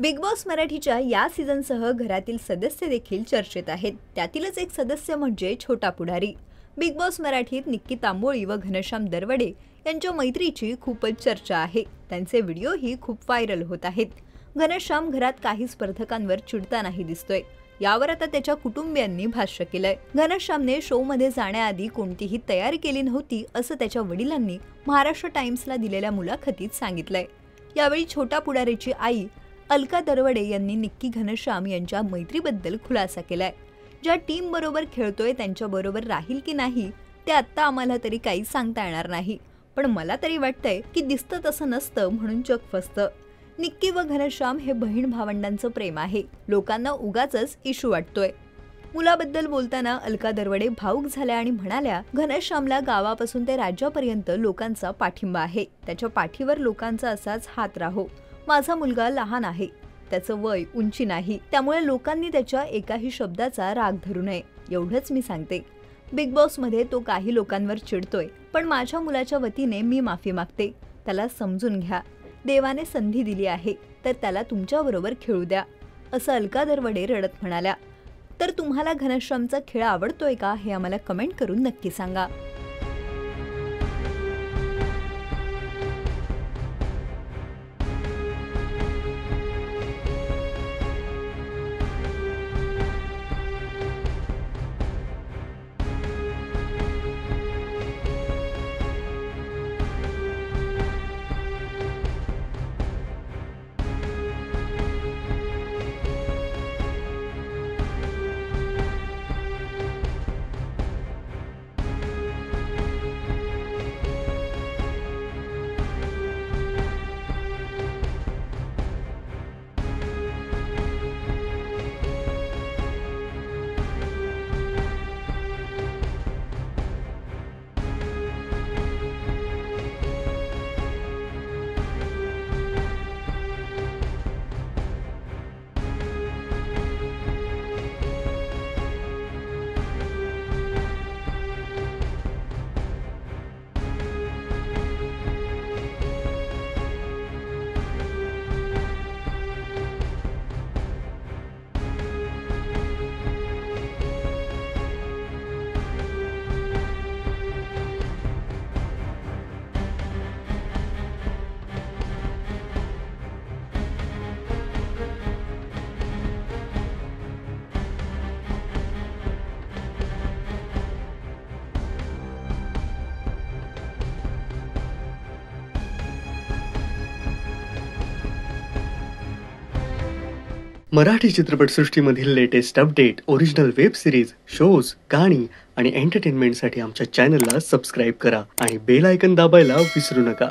Big boss मराठीच्या या सीझनसह घरातील सदस्य देखील चर्चेत आहेत। त्यातीलच एक सदस्य म्हणजे छोटा पुढारी। बिग बॉस मराठीत निक्की तांबोळी व घनश्याम दरवडे यांच्या मैत्रीची खूपच चर्चा आहे। त्यांचे व्हिडिओही खूप व्हायरल होत आहेत। घनश्याम घरात काही स्पर्धकांवर चिडतानाही दिसतोय। यावर आता त्याच्या कुटुंबियांनी भाष्य केलंय। घनश्यामने शो मध्ये जाण्याआधी कोणतीही तयारी केली नव्हती असं त्याच्या वडिलांनी महाराष्ट्र टाइम्सला दिलेल्या मुलाखतीत सांगितलंय। यावेळी छोटा पुढारीची आई अलका दरवडे यांनी निक्की घनश्याम यांच्या मैत्रीबद्दल खुलासा केलाय। ज्या टीम बरोबर खेळतोय त्यांच्या बरोबर राहील की नाही ते आता आम्हाला तरी काही सांगता येणार नाही, पण मला तरी वाटतंय की दिसतं तसं नसतं म्हणून जग फसतं। निक्की व घनश्याम हे बहीण भावंडांचं प्रेम आहे, लोकांना उगाचच इशू वाटतोय। मुलाबद्दल बोलताना अलका दरवडे भावुक झाल्या आणि म्हणाल्या, घनश्यामला गावापासून ते राज्यापर्यंत लोकांचा पाठिंबा आहे, त्याच्या पाठीवर लोकांचा असाच हात राहो। माझा मुलगा लहान आहे, त्याचं वय उंची नाही, त्यामुळे लोकांनी त्याच्या एकाही शब्दाचा राग धरू नये एवढंच मी सांगते। बिग बॉस मध्ये तो काही लोकांवर चिडतोय, पण माझ्या मुलाच्या वतीने मी माफी मागते, त्याला समजून घ्या। देवाने संधी दिली आहे तर त्याला तुमच्याबरोबर खेळू द्या असं अलका दरवडे रडत म्हणाल्या। तर तुम्हाला घनश्यामचा खेळ आवडतोय का हे आम्हाला कमेंट करून नक्की सांगा। मराठी चित्रपटसृष्टीमधील latest update, original web series, shows, गाणी आणि एंटरटेनमेंटसाठी आमच्या चॅनलला सबस्क्राईब करा आणि बेल आयकॉन दाबायला विसरू नका।